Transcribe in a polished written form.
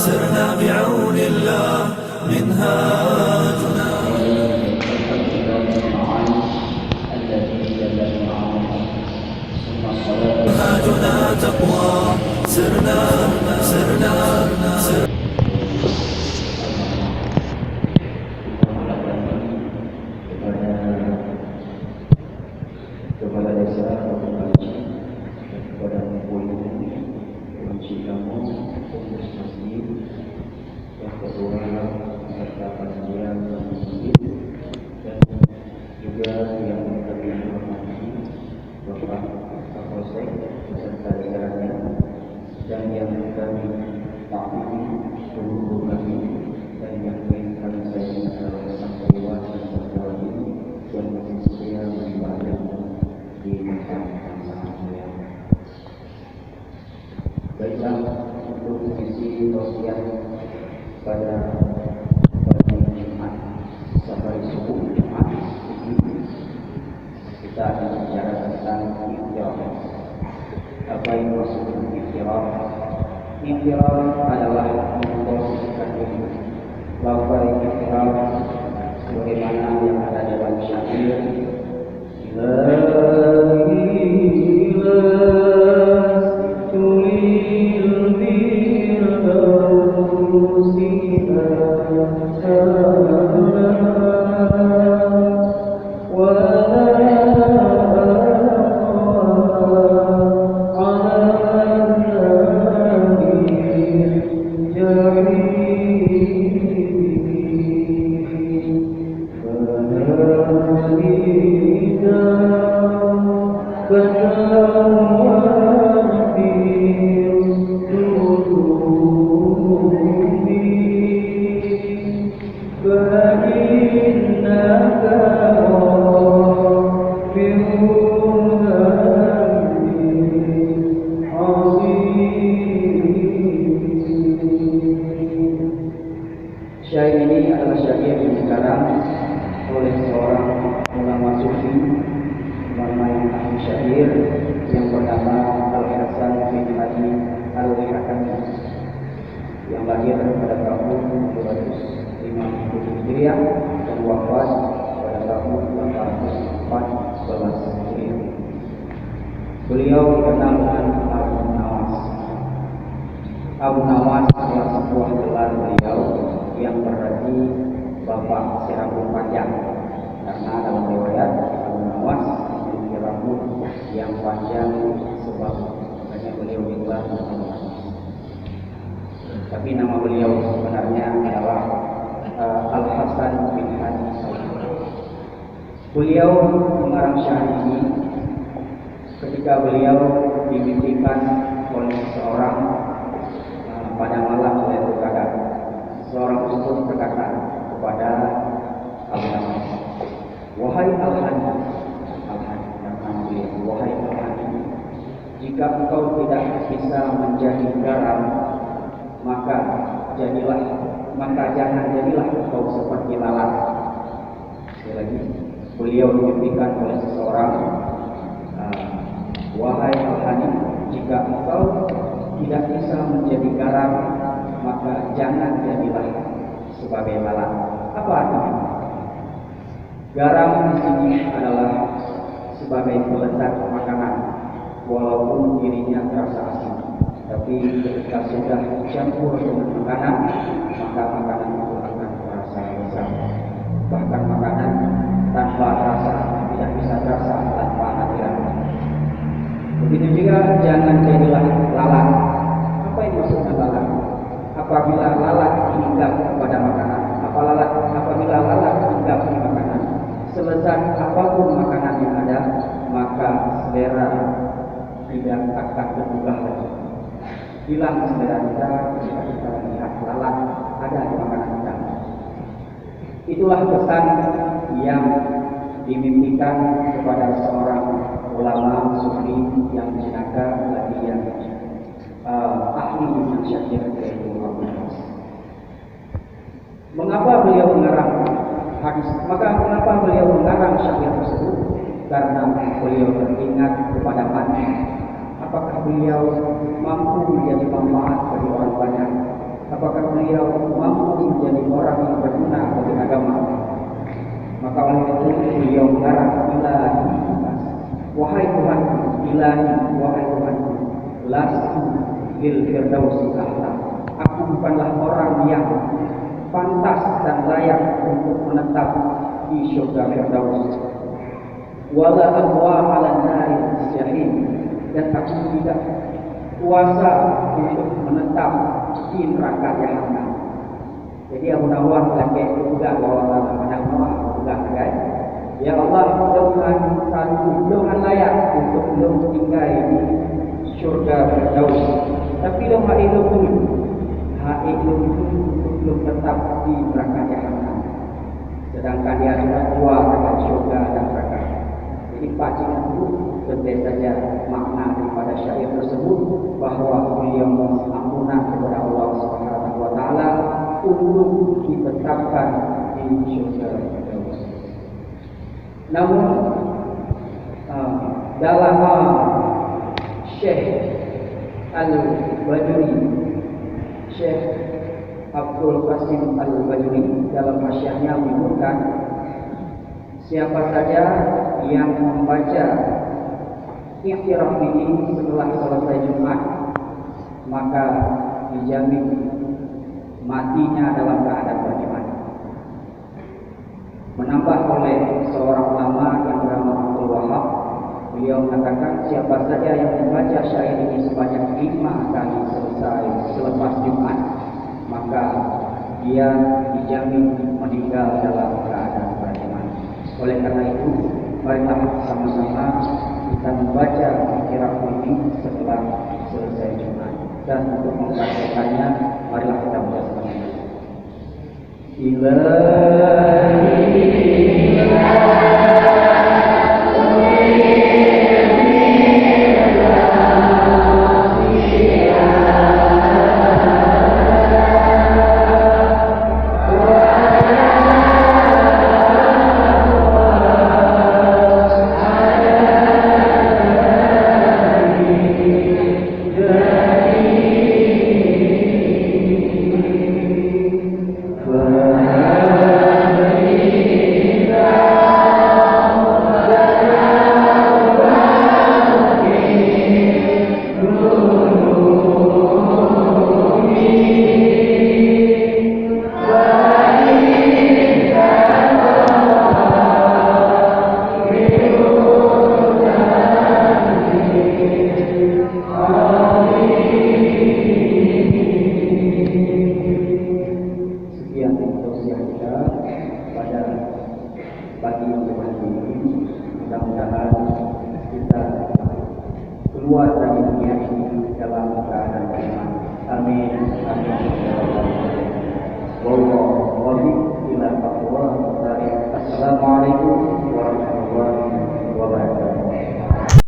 سرنا بعون الله منهاجنا منهاجنا تقوى سرنا سرنا kepada desa Kabupaten kepada Mempuyun kunci kamu pengurus masjid yang kedua serta panitia masjid dan juga yang kami hormati Bapak Kapolsek beserta jajarannya dan yang kami taati guru kami dan yang kami sayangi adalah sang dewa dan berdoa ini dan masih setia beribadah di tempat yang sangat mulia. Baiklah, untuk sisi tausiah pada Jumat sampai subuh Jumat ini kita akan bicara tentang ikhtiar. Apa yang maksud ikhtiar? Ikhtiar adalah memposisikan diri. Lafaz ikhtiar sebagaimana yang ada dalam syair Syair ini adalah syair yang dikarang oleh seorang ulama sufi namanya ahli syair yang bernama Al-Hasan bin Ali Al-Hakami yang lahir pada tahun 250 Hijriah dan wafat pada tahun 814 Hijriah. Beliau dikenal dengan Abu Nawas. Abu Nawas adalah sebuah gelar beliau yang berarti bapak si rambut panjang, karena dalam riwayat Abu Nawas memiliki rambut yang panjang sebab makanya beliau digelar Abu Nawas. Tapi nama beliau sebenarnya adalah Al-Hasan bin Ali. Beliau mengarang syair ini ketika beliau dimimpikan oleh seseorang pada malam Lailatul Qadar. Seorang tersebut berkata kepada Abu Nawas, "Wahai Al-Hani, wahai Al-Hani, jika engkau tidak bisa menjadi garam, maka jangan jadilah engkau seperti lalat." Sekali lagi, beliau dimimpikan oleh seseorang, "Wahai Al-Hani, jika engkau tidak bisa menjadi garam, maka jangan jadilah sebagai lalat." Apa artinya? Garam di sini adalah sebagai pelezat makanan, walaupun dirinya terasa asin. Tapi ketika sudah campur dengan makanan, maka makanan itu akan terasa lezat. Bahkan makanan tanpa rasa tidak bisa terasa tanpa hadirat. Begitu juga jangan jadilah lalat. Apa yang maksudnya lalat? Apabila lalat hinggap kepada makanan, apabila lalat hinggap di makanan, selezat apapun makanan yang ada, maka selera tidak akan berubah lagi. Hilang selera kita jika kita lihat lalat ada di makanan kita. Itulah pesan yang dimimpikan kepada seorang ulama sufi yang jenaka lagi yang ahli dengan syair yaitu Abu Nawas. Mengapa beliau mengarang hadis? Mengapa beliau mengarang syair tersebut? Karena beliau teringat kepada mati. Apakah beliau mampu menjadi manfaat bagi orang banyak? Apakah beliau mengharap ilahi, wahai Tuhan, ilahi, wahai Tuhan, lastu fil firdausi a'la. Aku bukanlah orang yang pantas dan layak untuk menetap di surga Firdaus. Wala aqwa 'ala nari jahim, dan aku tidak kuasa untuk menetap di neraka jahanam. Jadi Abu Nawas lagi juga bahwa anak Noah juga kan. Ya Allah, Tuhan Tuhan layak untuk belum tinggal di surga Firdaus. Tapi dong hak itu pun belum tetap di neraka jahanam. Sedangkan dia sudah dua dekat surga dan neraka. Jadi pacingan itu tentu saja makna daripada syair tersebut bahwa beliau mohon ampunan kepada Allah Subhanahu wa taala untuk ditetapkan di surga Firdaus. Namun dalam Syekh Al-Bajuri, Syekh Abdul Qasim Al-Bajuri dalam hasyiahnya menyebutkan, siapa saja yang membaca Iqtiraf ini setelah selesai Jumat, maka dijamin matinya dalam keadaan beriman. Menambah oleh seorang ulama yang bernama Abdul Wahab, beliau mengatakan siapa saja yang membaca syair ini sebanyak 5 kali selesai selepas Jumat, maka dia dijamin meninggal dalam keadaan beriman. Oleh karena itu, marilah sama-sama kita membaca Iqtiraf ini setelah selesai Jumat. Dan untuk membacakannya, marilah kita bersama. Keluar dari dunia ini dalam keadaan beriman. Amin. Amin. Wallahu